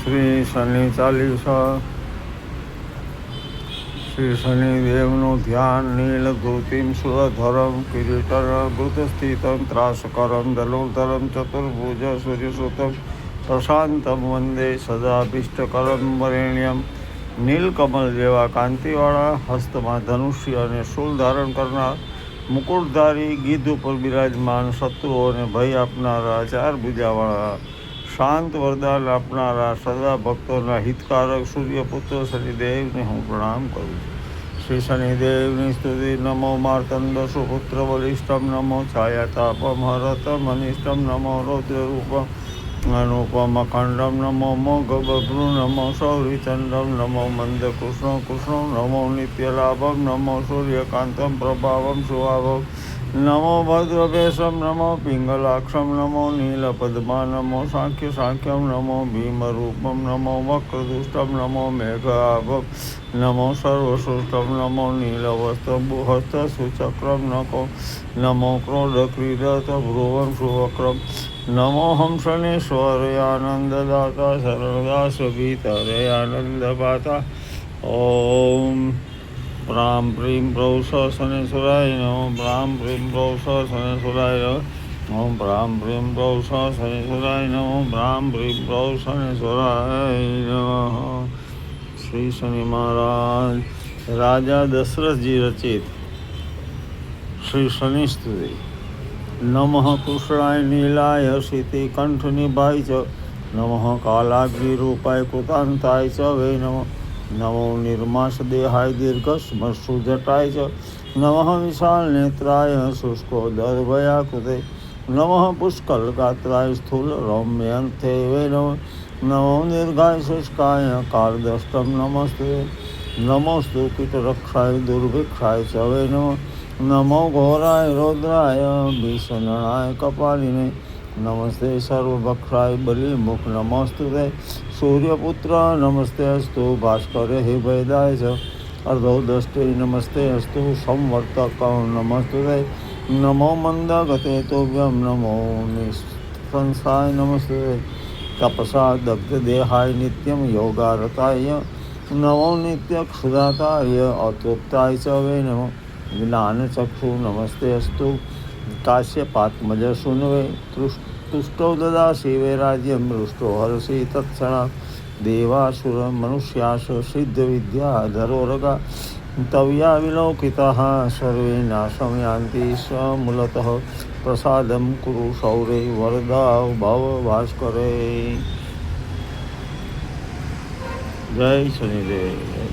શ્રી શનિ ચાલીસા. શ્રી શનિદેવનું ધ્યાન. નીલધૃતિમ સુરધરમ કિરીટમ વૃતસ્થિતમ ત્રાસકરમ દલોધરમ ચતુર્ભુજ સૂર્યસુતમ પ્રશાંતમ વંદે સદાભીષ્ટકરમ વરેણ્યમ. નીલકમલ જેવા કાંતિવાળા, હસ્તમાં ધનુષ્ય અને શૂલ ધારણ કરનાર, મુકુટધારી, ગીધ ઉપર બિરાજમાન, શત્રુઓને ભય આપનારા, ચાર ભુજાવાળા, શાંત વરદાન આપનારા, સદા ભક્તોના હિતકારક સૂર્યપુત્ર શનિદેવને હું પ્રણામ કરું છું. શ્રી શનિદેવની સ્તુતિ. નમો માર્તંડ સુપુત્ર બલિષ્ઠમ, નમો છાયાતાપમ હરતમ અનિષ્ટમ, નમો રૌદ્રરૂપમ અનુપમ અખંડમ, નમો મોઘબભ્રુ, નમો શૌરિચંડમ, નમો મંદકૃષ્ણ કૃષ્ણ, નમો નિત્યલાભમ, નમો સૂર્યકાંતમ પ્રભાવમ શુભાભમ, નમો ભદ્રભેષમ, નમો પિંગલાક્ષમ, નમો નીલપદ્મા, નમો સાંખ્યમ, નમો ભીમરૂપમ, નમો વક્રદુષ્ટમ, નમો મેઘાભમ, નમો સર્વસૃષ્ટમ, નમો નીલવસ્ત્રભુહસ્ત સુચક્રમ નકો, નમો ક્રોડક્રીડત ભ્રુવમ સુવક્રમ, નમો હંસનેશ્વરયાનંદદાતા શરણદાસ ભીતરે આનંદપાતા. ઓમ પ્રામ પ્રીમ પ્રૌષ શનેશ્વરાય નમઃ. પ્રામ પ્રીમ પ્રૌષ શનેશ્વરાય નમઃ. ઓમ પ્રામ પ્રીમ પ્રૌષ શનેશ્વરાય નમઃ. પ્રામ પ્રીમ પ્રૌષ શનેશ્વરાય નમઃ. શ્રી શનિ મહારાજ. રાજા દશરથજી રચિત શ્રી શનિ સ્તુતિ. નમઃ કૃષ્ણાય નીલાય શીતિ કંઠ નિભાય ચ, નમઃ કાલાગ્નિરૂપાય કૃતાંતાય ચ વૈ નમઃ. નમો નિર્માસ દેહાય દીર્ઘસ્મશ્રુ જટાય ચ, નમઃ વિશાલ નેત્રાય શુષ્કોદરભયા કૃતે, નમઃ પુષ્કલ ગાત્રાય સ્થૂલ રૌમ્યંથે વૈ નમઃ. નમો દીર્ઘાય શુષ્કાય કાળદષ્ટમ નમસ્તે, નમોસ્તુ કીટરક્ષાય દુર્ભિક્ષાય ચ વૈ નમઃ. નમો ઘોરાય રૌદ્રાય ભીષણાય કપાલિને, નમસ્તે સર્વભક્ષાય બલિમુખ નમસ્તુતે. સૂર્યપુત્ર નમસ્તે અસ્તુ, ભાસ્કર હિ ભેદાય ચ, અર્ધોદષ્ટે નમસ્તે અસ્તુ, સંવર્તક નમસ્તુતે. નમો મંદગતે તુભ્યમ, નમો નિઃશંસાય નમસ્તુતે. તપસા દગ્ધ દેહાય નિત્યમ યોગારતાય, નમો નિત્યક્ષુધાતાય અતૃપ્તાય ચ વૈ નમઃ. જ્ઞાનચક્ષુ નમસ્તે અસ્તુ, કાશ્યપાત્મજ શુન્વે, તુષ્ટો દદાસી વૈરાજ્યમ, હૃષ્ટો હર્ષિ તત્ક્ષણાત્. દેવાસુર મનુષ્યાશ સિદ્ધ વિદ્યા ધરોરગા, તવ્યા વિલોકિતાઃ સર્વે નાશમ યાન્તિ સમૂલતઃ. પ્રસાદમ કુરુ સૌરે વરદાવ ભવ ભાસ્કરે. જય શનિદેવ. જય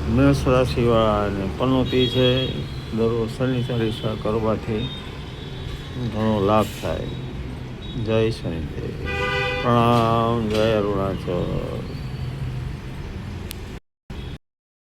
મેષ રાશિવાળાને પનોતી છે. દરરોજ શનિ ચાલીસા કરવાથી ઘણો લાભ થાય. જય શનિદેવ. પ્રણામ. જય અરુણાચલ.